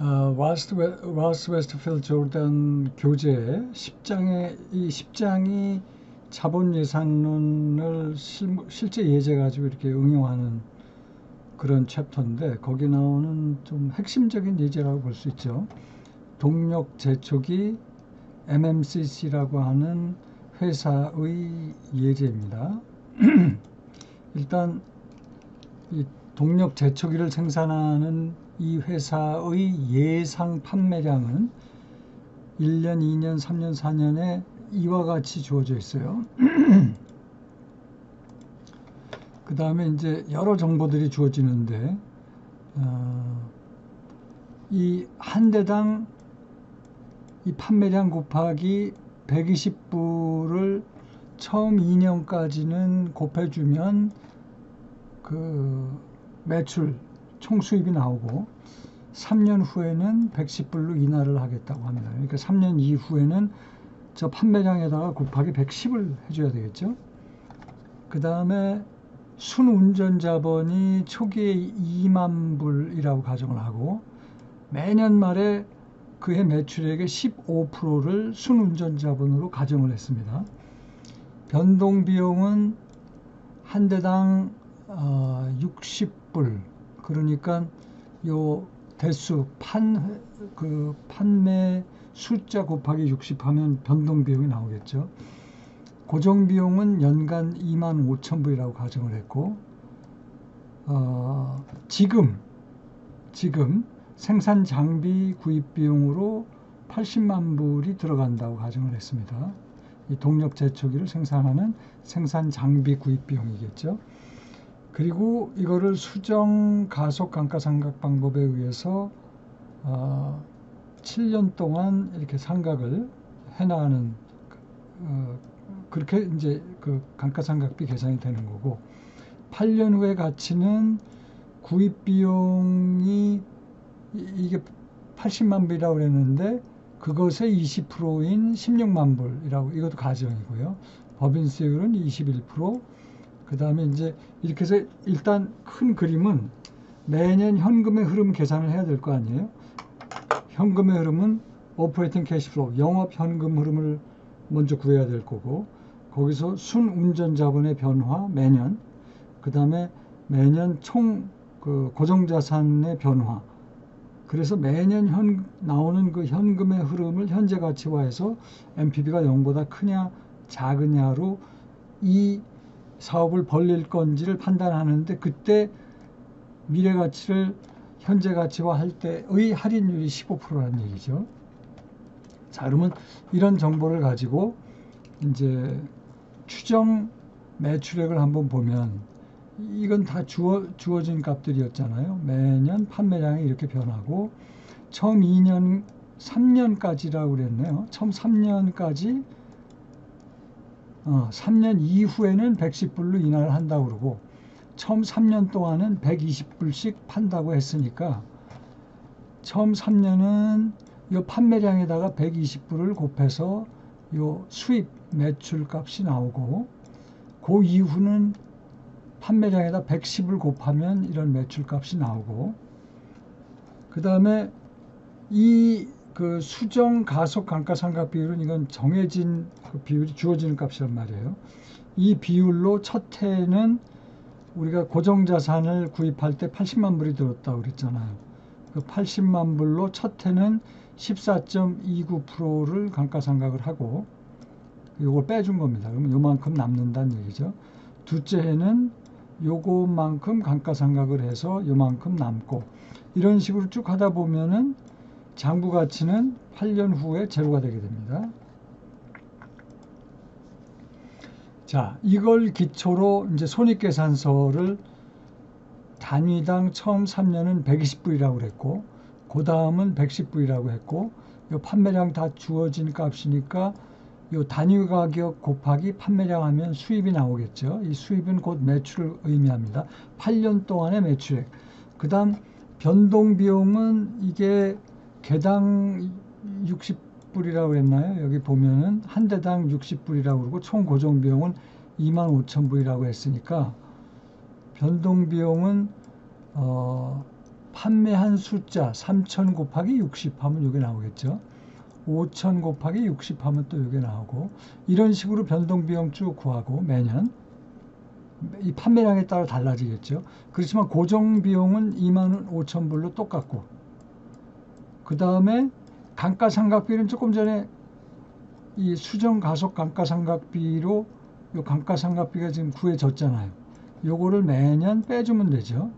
라스 웨스트필드 조던 교재 10장에 이 10장이 자본 예산론을 실제 예제 가지고 이렇게 응용하는 그런 챕터인데 거기 나오는 좀 핵심적인 예제라고 볼 수 있죠. 동력 제초기 MMCC라고 하는 회사의 예제입니다. 일단 이 동력 제초기를 생산하는 이 회사의 예상 판매량은 1년, 2년, 3년, 4년에 이와 같이 주어져 있어요. 그 다음에 이제 여러 정보들이 주어지는데 이 한 대당 이 판매량 곱하기 120불을 처음 2년까지는 곱해주면 그 매출 총 수입이 나오고 3년 후에는 110불로 인하를 하겠다고 합니다. 그러니까 3년 이후에는 저 판매량에다가 곱하기 110을 해줘야 되겠죠. 그 다음에 순운전자본이 초기에 2만 불이라고 가정을 하고 매년 말에 그해 매출액의 15%를 순운전자본으로 가정을 했습니다. 변동비용은 한 대당 60불, 그러니까 요 대수 판매 숫자 곱하기 60 하면 변동비용이 나오겠죠. 고정비용은 연간 25,000불이라고 가정을 했고 지금 생산 장비 구입 비용으로 80만 불이 들어간다고 가정을 했습니다. 이 동력 제초기를 생산하는 생산 장비 구입 비용이겠죠. 그리고 이거를 수정 가속 감가상각 방법에 의해서 7년 동안 이렇게 상각을 해나가는 그렇게 이제 그 감가상각비 계산이 되는 거고 8년 후의 가치는 구입 비용이 이게 80만 불이라고 그랬는데 그것의 20%인 16만 불이라고 이것도 가정이고요. 법인 수익률은 21%. 그 다음에 이제 이렇게 해서 일단 큰 그림은 매년 현금의 흐름 계산을 해야 될 거 아니에요. 현금의 흐름은 오퍼레이팅 캐시플로우, 영업 현금 흐름을 먼저 구해야 될 거고 거기서 순운전 자본의 변화 매년, 그 다음에 매년 총 그 고정자산의 변화. 그래서 매년 나오는 그 현금의 흐름을 현재 가치화해서 NPV가 0보다 크냐 작으냐로 이 사업을 벌릴 건지를 판단하는데 그때 미래 가치를 현재 가치화 할 때의 할인율이 15%라는 얘기죠. 자, 그러면 이런 정보를 가지고 이제 추정 매출액을 한번 보면 이건 다 주어진 값들이었잖아요. 매년 판매량이 이렇게 변하고 처음 2년, 3년까지라고 그랬네요. 처음 3년까지 3년 이후에는 110불로 인하를 한다고 그러고 처음 3년 동안은 120불씩 판다고 했으니까 처음 3년은 이 판매량에다가 120불을 곱해서 요 수입 매출 값이 나오고 그 이후는 판매량에다 110을 곱하면 이런 매출 값이 나오고 그 다음에 이 그 수정 가속 감가상각 비율은 이건 정해진 그 비율이 주어지는 값이란 말이에요. 이 비율로 첫 해에는 우리가 고정자산을 구입할 때 80만 불이 들었다고 그랬잖아요. 그 80만 불로 첫 해는 14.29%를 감가상각을 하고 요걸 빼준 겁니다. 그러면 요만큼 남는다는 얘기죠. 둘째 해는 요것만큼 감가상각을 해서 요만큼 남고 이런 식으로 쭉 하다 보면은 장부 가치는 8년 후에 제로가 되게 됩니다. 자, 이걸 기초로 이제 손익계산서를 단위당 처음 3년은 120불이라고 그랬고 그 다음은 110불이라고 했고 요 판매량 다 주어진 값이니까 요 단위 가격 곱하기 판매량 하면 수입이 나오겠죠. 이 수입은 곧 매출을 의미합니다. 8년 동안의 매출액. 그 다음 변동비용은 이게 개당 60불이라고 했나요? 여기 보면은 한 대당 60불이라고 그러고 총 고정비용은 25,000불이라고 했으니까 변동비용은 판매한 숫자 3,000 곱하기 60 하면 이게 나오겠죠. 5,000 곱하기 60 하면 또 이게 나오고, 이런 식으로 변동비용 쭉 구하고 매년 이 판매량에 따라 달라지겠죠. 그렇지만 고정비용은 25,000불로 똑같고, 그 다음에 감가상각비는 조금 전에 이 수정가속 감가상각비로 요 감가상각비가 지금 구해졌잖아요. 요거를 매년 빼주면 되죠.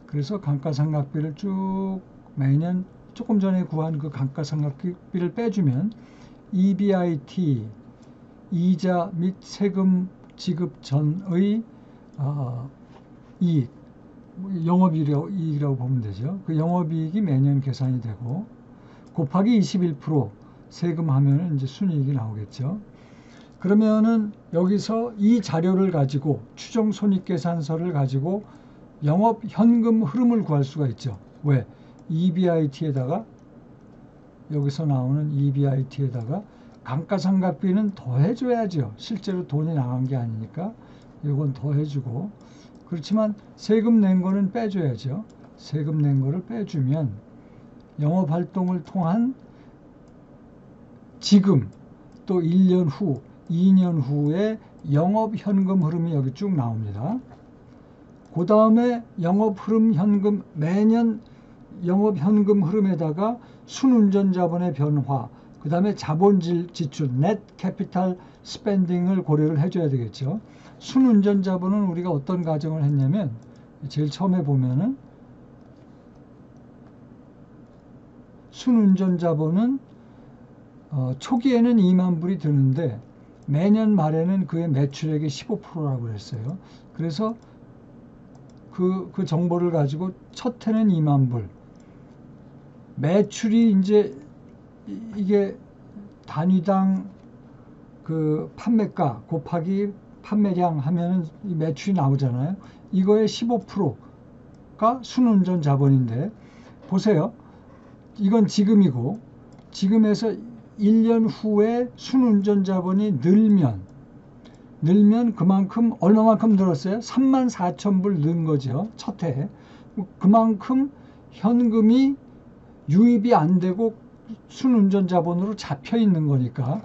그래서 감가상각비를 쭉 매년 조금 전에 구한 그 감가상각비를 빼주면 EBIT, 이자 및 세금 지급 전의 이익, 영업이익이라고 보면 되죠. 그 영업이익이 매년 계산이 되고 곱하기 21% 세금하면 이제 순이익이 나오겠죠. 그러면은 여기서 이 자료를 가지고 추정 손익계산서를 가지고 영업 현금 흐름을 구할 수가 있죠. 왜? EBIT에다가 여기서 나오는 EBIT에다가 감가상각비는 더해줘야죠. 실제로 돈이 나간 게 아니니까 이건 더해주고, 그렇지만 세금 낸 거는 빼줘야죠. 세금 낸 거를 빼주면 영업활동을 통한 지금 또 1년 후, 2년 후에 영업현금 흐름이 여기 쭉 나옵니다. 그 다음에 영업흐름 현금, 매년 영업현금 흐름에다가 순운전자본의 변화, 그 다음에 자본질 지출, 넷 캐피탈 스펜딩을 고려를 해줘야 되겠죠. 순운전자본은 우리가 어떤 가정을 했냐면, 제일 처음에 보면은 순운전자본은 초기에는 2만 불이 드는데 매년 말에는 그의 매출액의 15%라고 했어요. 그래서 그 정보를 가지고 첫 해는 2만 불, 매출이 이제 이게 단위당 그 판매가 곱하기 판매량 하면은 이 매출이 나오잖아요. 이거의 15%가 순운전 자본인데, 보세요. 이건 지금이고, 지금에서 1년 후에 순운전 자본이 늘면 그만큼 얼마만큼 늘었어요? 34,000불 는 거죠. 첫 해에. 그만큼 현금이 유입이 안 되고 순운전 자본으로 잡혀 있는 거니까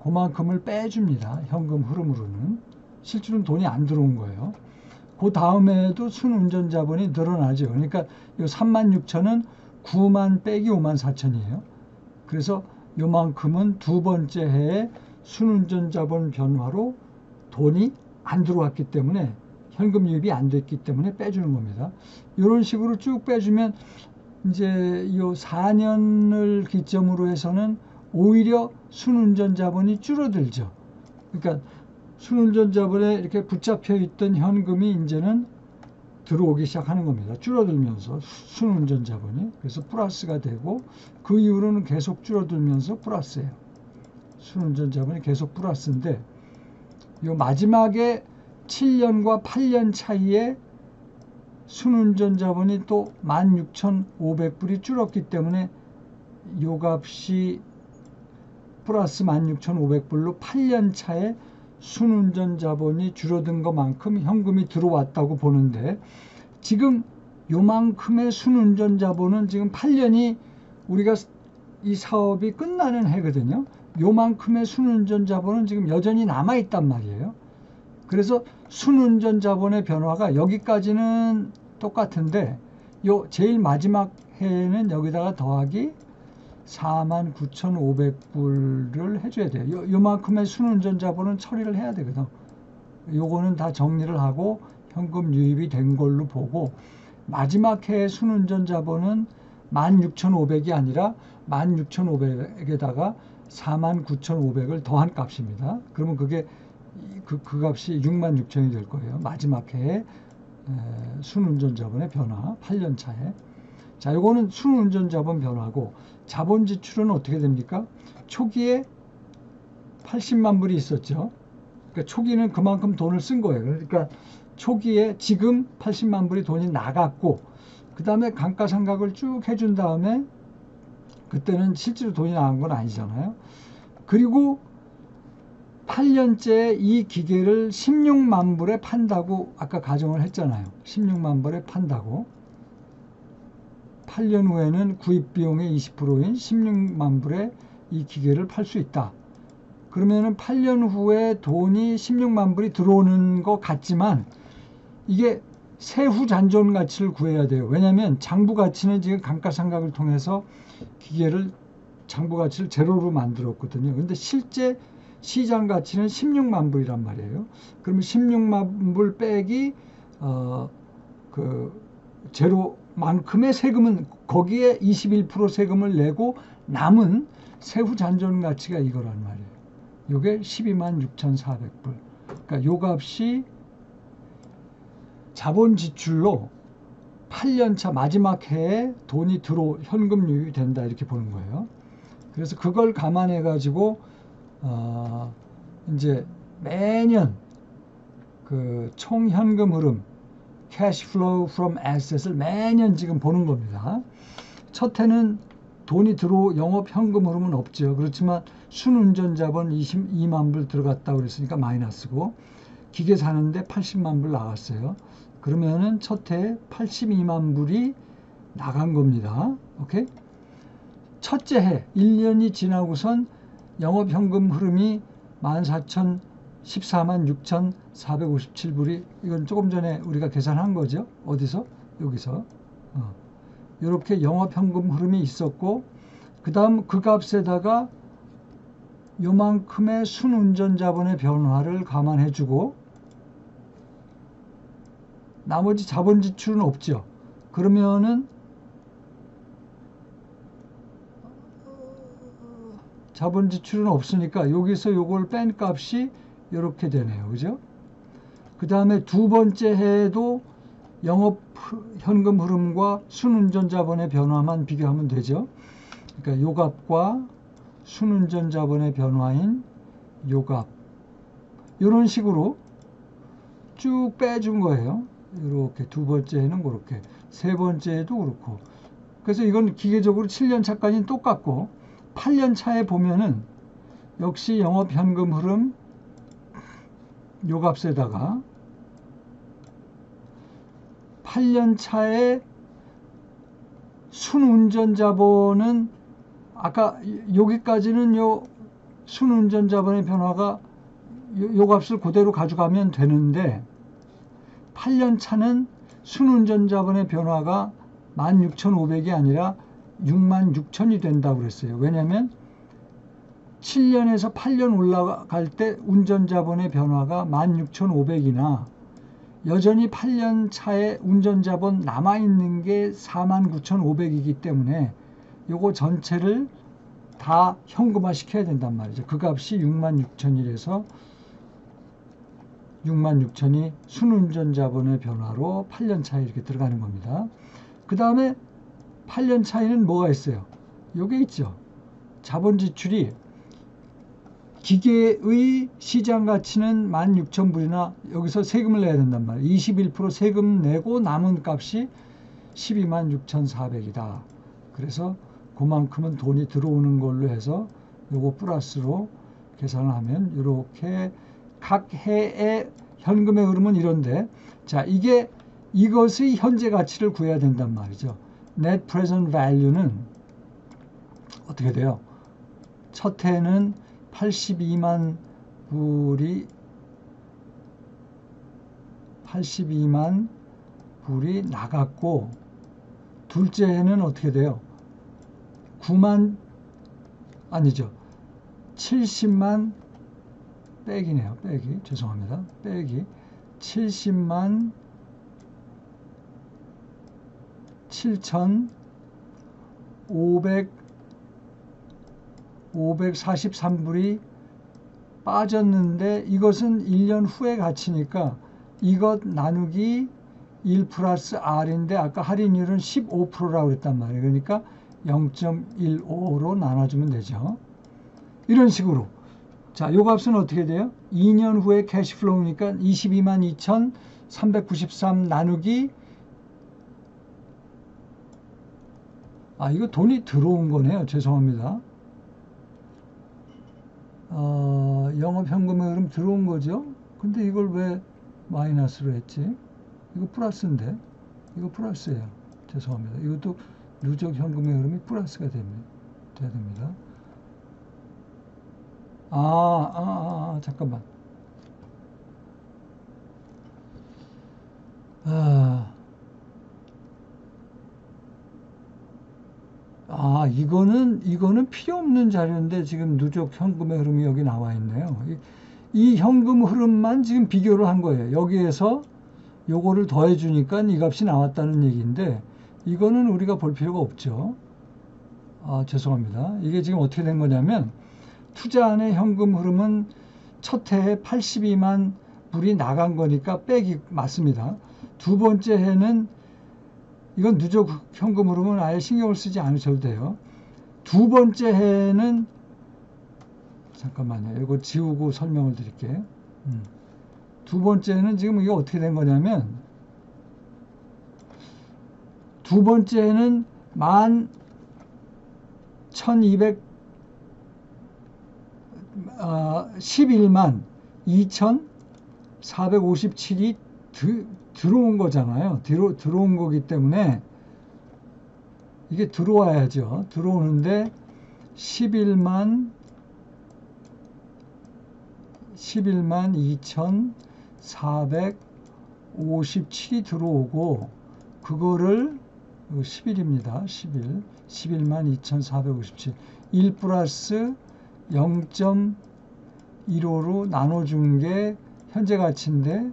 그만큼을 빼줍니다. 현금 흐름으로는. 실제로는 돈이 안 들어온 거예요. 그 다음에도 순운전 자본이 늘어나죠. 그러니까 이 36,000은 9만 빼기 5만 4천이에요. 그래서 요만큼은 두 번째 해에 순운전 자본 변화로 돈이 안 들어왔기 때문에, 현금 유입이 안 됐기 때문에 빼주는 겁니다. 이런 식으로 쭉 빼주면 이제 요 4년을 기점으로 해서는 오히려 순운전 자본이 줄어들죠. 그러니까 순운전 자본에 이렇게 붙잡혀 있던 현금이 이제는 들어오기 시작하는 겁니다. 줄어들면서 순운전 자본이. 그래서 플러스가 되고, 그 이후로는 계속 줄어들면서 플러스예요. 순운전 자본이 계속 플러스인데, 요 마지막에 7년과 8년 차이에 순운전 자본이 또 16,500불이 줄었기 때문에 요 값이 플러스 16,500불로 8년 차에 순운전 자본이 줄어든 것만큼 현금이 들어왔다고 보는데, 지금 요만큼의 순운전 자본은 지금 8년이 우리가 이 사업이 끝나는 해거든요. 요만큼의 순운전 자본은 지금 여전히 남아있단 말이에요. 그래서 순운전 자본의 변화가 여기까지는 똑같은데, 요 제일 마지막 해에는 여기다가 더하기 49,500불을 해줘야 돼요. 요만큼의 순운전 자본은 처리를 해야 되거든. 요거는 다 정리를 하고 현금 유입이 된 걸로 보고, 마지막 해의 순운전 자본은 16,500이 아니라 16,500에다가 49,500을 더한 값입니다. 그러면 그게 그 값이 66,000이 될 거예요. 마지막 해에 순운전 자본의 변화, 8년 차에. 자, 요거는 순운전 자본 변화고, 자본 지출은 어떻게 됩니까? 초기에 80만 불이 있었죠. 그러니까 초기는 그만큼 돈을 쓴 거예요. 그러니까 초기에 지금 80만 불이 돈이 나갔고, 그 다음에 감가상각을 쭉 해준 다음에, 그때는 실제로 돈이 나간 건 아니잖아요. 그리고 8년째 이 기계를 16만 불에 판다고 아까 가정을 했잖아요. 16만 불에 판다고. 8년 후에는 구입 비용의 20%인 16만 불에 이 기계를 팔 수 있다. 그러면은 8년 후에 돈이 16만 불이 들어오는 것 같지만 이게 세후 잔존 가치를 구해야 돼요. 왜냐하면 장부 가치는 지금 감가상각을 통해서 기계를 장부 가치를 제로로 만들었거든요. 근데 실제 시장 가치는 16만 불이란 말이에요. 그러면 16만 불 빼기 그 제로만큼의 세금은 거기에 21% 세금을 내고 남은 세후 잔존 가치가 이거란 말이에요. 요게 12만 6,400불. 그러니까 요 값이 자본 지출로 8년차 마지막 해에 돈이 현금 유입이 된다 이렇게 보는 거예요. 그래서 그걸 감안해 가지고 이제 매년 그 총 현금 흐름 cash flow from assets을 매년 지금 보는 겁니다. 첫 해는 돈이 영업 현금 흐름은 없죠. 그렇지만 순운전 자본 22만 불 들어갔다고 그랬으니까 마이너스고 기계 사는데 80만 불 나갔어요. 그러면은 첫 해에 82만 불이 나간 겁니다. 오케이? 첫째 해 1년이 지나고선 영업 현금 흐름이 14만 6,457불이 이건 조금 전에 우리가 계산한 거죠. 어디서? 여기서. 이렇게 영업 현금 흐름이 있었고 그 다음 그 값에다가 요만큼의 순운전 자본의 변화를 감안해 주고 나머지 자본 지출은 없죠. 그러면은 자본 지출은 없으니까 여기서 요걸 뺀 값이 이렇게 되네요. 그죠? 그 다음에 두 번째 해에도 영업 현금 흐름과 순운전 자본의 변화만 비교하면 되죠. 그러니까 요 값과 순운전 자본의 변화인 요 값. 이런 식으로 쭉 빼준 거예요. 이렇게 두 번째에는 그렇게, 세 번째에도 그렇고. 그래서 이건 기계적으로 7년 차까지는 똑같고 8년 차에 보면은 역시 영업 현금 흐름 요 값에다가 8년 차에 순운전 자본은 아까 여기까지는 요 순운전 자본의 변화가 요 값을 그대로 가져가면 되는데 8년 차는 순운전 자본의 변화가 16,500이 아니라 66,000이 된다고 그랬어요. 왜냐하면 7년에서 8년 올라갈 때 운전 자본의 변화가 16,500이나 여전히 8년 차에 운전 자본 남아있는 게 49,500이기 때문에 요거 전체를 다 현금화 시켜야 된단 말이죠. 그 값이 66,000이라서 66,000이 순운전 자본의 변화로 8년 차에 이렇게 들어가는 겁니다. 그 다음에 8년 차에는 뭐가 있어요? 요게 있죠. 자본 지출이 기계의 시장 가치는 16,000불이나 여기서 세금을 내야 된단 말이에요. 21% 세금 내고 남은 값이 126,400이다. 그래서 그만큼은 돈이 들어오는 걸로 해서 요거 플러스로 계산을 하면 이렇게 각 해의 현금의 흐름은 이런데, 자, 이것의 현재 가치를 구해야 된단 말이죠. Net Present Value는 어떻게 돼요? 첫 해는 82만 불이 나갔고 둘째 해는 어떻게 돼요? 70만 빼기네요. 빼기. 죄송합니다. 빼기. 70만 7,543불이 빠졌는데 이것은 1년 후의 가치니까 이것 나누기 1 플러스 R인데 아까 할인율은 15%라고 그랬단 말이에요. 그러니까 0.15로 나눠주면 되죠. 이런 식으로. 자, 요 값은 어떻게 돼요? 2년 후에 캐시플로우니까 22만 2,393 나누기 이거 돈이 들어온 거네요. 죄송합니다. 영업 현금의 흐름 들어온 거죠. 근데 이걸 왜 마이너스로 했지? 이거 플러스인데. 이거 플러스예요. 죄송합니다. 이것도 누적 현금의 흐름이 플러스가 돼야 됩니다. 잠깐만. 이거는 필요 없는 자료인데 지금 누적 현금의 흐름이 여기 나와 있네요. 이 현금 흐름만 지금 비교를 한 거예요. 여기에서 요거를 더해 주니까 이 값이 나왔다는 얘기인데 이거는 우리가 볼 필요가 없죠. 죄송합니다. 이게 지금 어떻게 된 거냐면 투자안의 현금 흐름은 첫 해에 82만 불이 나간 거니까 빼기 맞습니다. 두 번째 해는 이건 누적 현금 흐름은 아예 신경을 쓰지 않으셔도 돼요. 두 번째 해는 잠깐만요. 이거 지우고 설명을 드릴게요. 두 번째는 지금 이게 어떻게 된 거냐면 두 번째는 11만 2,457이 들어온 거잖아요. 들어온 거기 때문에 이게 들어와야죠. 들어오는데 11만 2,457이 들어오고 그거를 11입니다. 11만 2,457 1 플러스 0.15로 나눠준 게 현재 가치인데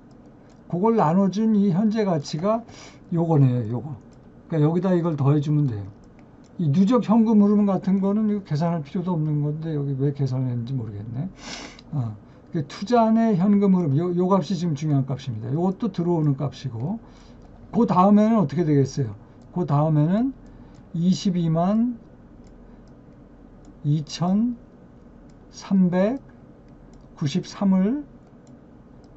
그걸 나눠준 이 현재 가치가 요거네요. 요거. 그러니까 여기다 이걸 더해주면 돼요. 이 누적 현금 흐름 같은 거는 이거 계산할 필요도 없는 건데 여기 왜 계산을 했는지 모르겠네. 투자안의 현금 흐름 요 값이 지금 중요한 값입니다. 요것도 들어오는 값이고 그 다음에는 어떻게 되겠어요? 그 다음에는 22만 2,393을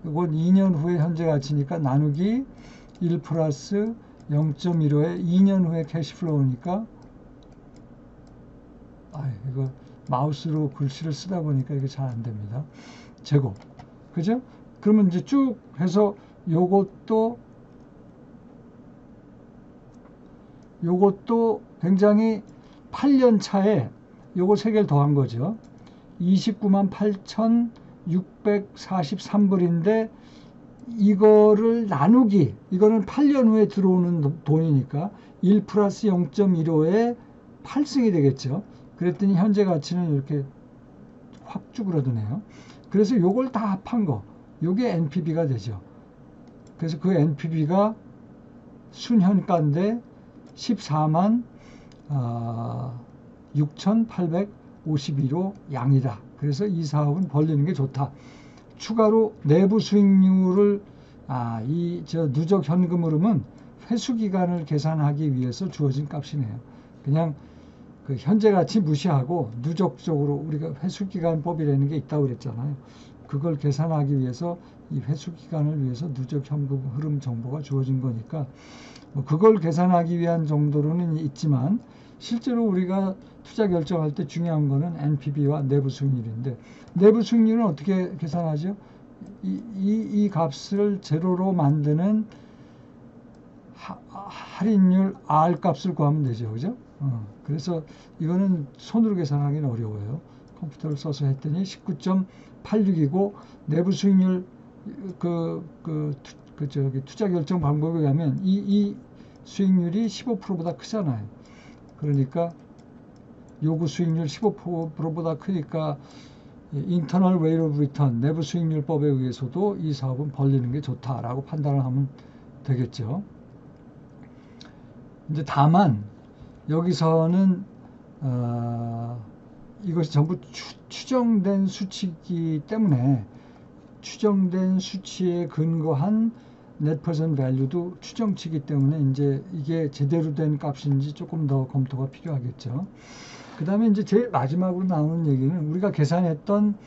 이건 2년 후에 현재 가치니까 나누기 1 플러스 0.15에 2년 후에 캐시플로우니까 이거 마우스로 글씨를 쓰다 보니까 이게 잘 안 됩니다. 제곱. 그죠? 그러면 이제 쭉 해서 요것도 굉장히 8년 차에 요거 3개를 더한 거죠. 29만 8,643불인데 이거를 나누기 이거는 8년 후에 들어오는 돈이니까 1 플러스 0.15에 8승이 되겠죠. 그랬더니 현재 가치는 이렇게 확 쭈그러드네요. 그래서 요걸 다 합한 거 요게 NPV가 되죠. 그래서 그 NPV가 순현가인데 14만 6,852로 양이다. 그래서 이 사업은 벌리는 게 좋다. 추가로 내부 수익률을 누적 현금 흐름은 회수 기간을 계산하기 위해서 주어진 값이네요. 그냥 그 현재 가치 무시하고 누적적으로 우리가 회수 기간법이라는 게 있다고 그랬잖아요. 그걸 계산하기 위해서 이 회수 기간을 위해서 누적 현금 흐름 정보가 주어진 거니까 그걸 계산하기 위한 정도로는 있지만 실제로 우리가 투자 결정할 때 중요한 거는 NPV와 내부 수익률인데 내부 수익률은 어떻게 계산하죠? 이 값을 제로로 만드는 할인율 R 값을 구하면 되죠. 그죠? 그래서 이거는 손으로 계산하기는 어려워요. 컴퓨터를 써서 했더니 19.86이고 내부 수익률 투자 결정 방법에 의하면 이 수익률이 15%보다 크잖아요. 그러니까 요구 수익률 15%보다 크니까 인터널 웨이트 오브 리턴 내부 수익률법에 의해서도 이 사업은 벌리는 게 좋다라고 판단을 하면 되겠죠. 이제 다만 여기서는 이것이 전부 추정된 수치이기 때문에 추정된 수치에 근거한 net present value도 추정치이기 때문에 이제 이게 제대로 된 값인지 조금 더 검토가 필요하겠죠. 그 다음에 이제 제일 마지막으로 나오는 얘기는 우리가 계산했던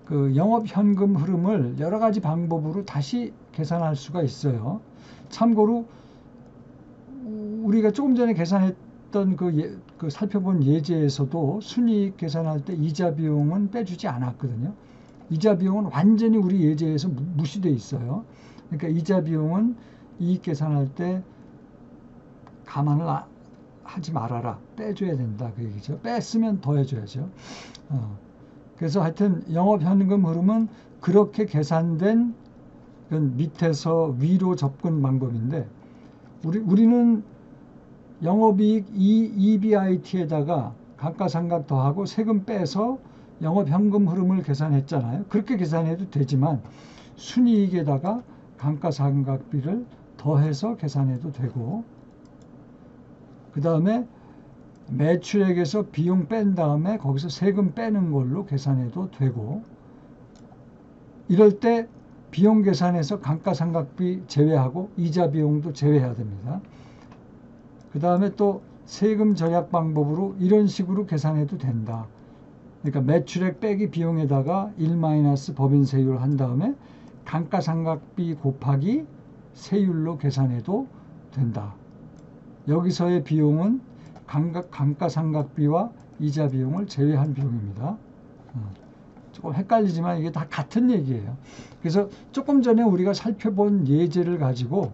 그 영업 현금 흐름을 여러 가지 방법으로 다시 계산할 수가 있어요. 참고로 우리가 조금 전에 계산했던 그 살펴본 예제에서도 순이익 계산할 때 이자 비용은 빼주지 않았거든요. 이자 비용은 완전히 우리 예제에서 무시되어 있어요. 그러니까 이자 비용은 이익 계산할 때 감안을 하지 말아라. 빼줘야 된다. 그 얘기죠. 뺐으면 더 해줘야죠. 그래서 하여튼 영업현금 흐름은 그렇게 계산된 밑에서 위로 접근 방법인데 우리는 영업이익 EBIT에다가 감가상각 더하고 세금 빼서 영업현금 흐름을 계산했잖아요. 그렇게 계산해도 되지만 순이익에다가 감가상각비를 더해서 계산해도 되고, 그 다음에 매출액에서 비용 뺀 다음에 거기서 세금 빼는 걸로 계산해도 되고, 이럴 때 비용 계산해서 감가상각비 제외하고 이자 비용도 제외해야 됩니다. 그 다음에 또 세금 절약 방법으로 이런 식으로 계산해도 된다. 그러니까 매출액 빼기 비용에다가 1- 법인세율 한 다음에 감가상각비 곱하기 세율로 계산해도 된다. 여기서의 비용은 감가상각비와 이자 비용을 제외한 비용입니다. 조금 헷갈리지만 이게 다 같은 얘기예요. 그래서 조금 전에 우리가 살펴본 예제를 가지고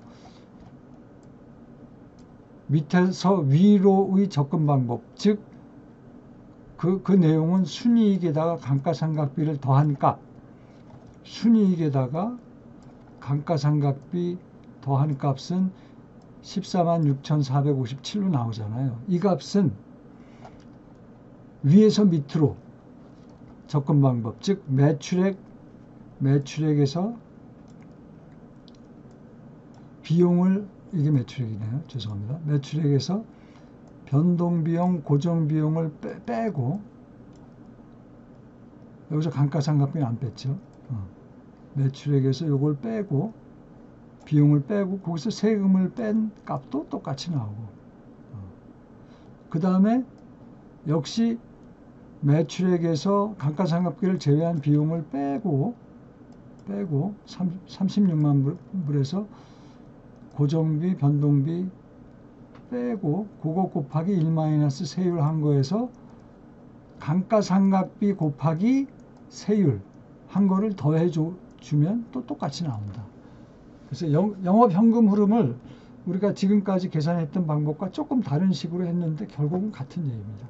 밑에서 위로의 접근 방법, 즉 그 내용은 순이익에다가 감가상각비를 더한 값, 순이익에다가 감가상각비 더한 값은 146,457로 나오잖아요. 이 값은 위에서 밑으로 접근 방법, 즉 매출액에서 비용을, 이게 매출액이네요. 죄송합니다. 매출액에서 변동비용, 고정비용을 빼고, 여기서 감가상각비는 안 뺐죠. 매출액에서 이걸 빼고 비용을 빼고 거기서 세금을 뺀 값도 똑같이 나오고, 그 다음에 역시 매출액에서 감가상각비를 제외한 비용을 빼고 36만 불에서 고정비, 변동비 빼고 그거 곱하기 1- 세율 한 거에서 감가상각비 곱하기 세율 한 거를 더해 주면 또 똑같이 나온다. 그래서 영업현금 흐름을 우리가 지금까지 계산했던 방법과 조금 다른 식으로 했는데 결국은 같은 얘기입니다.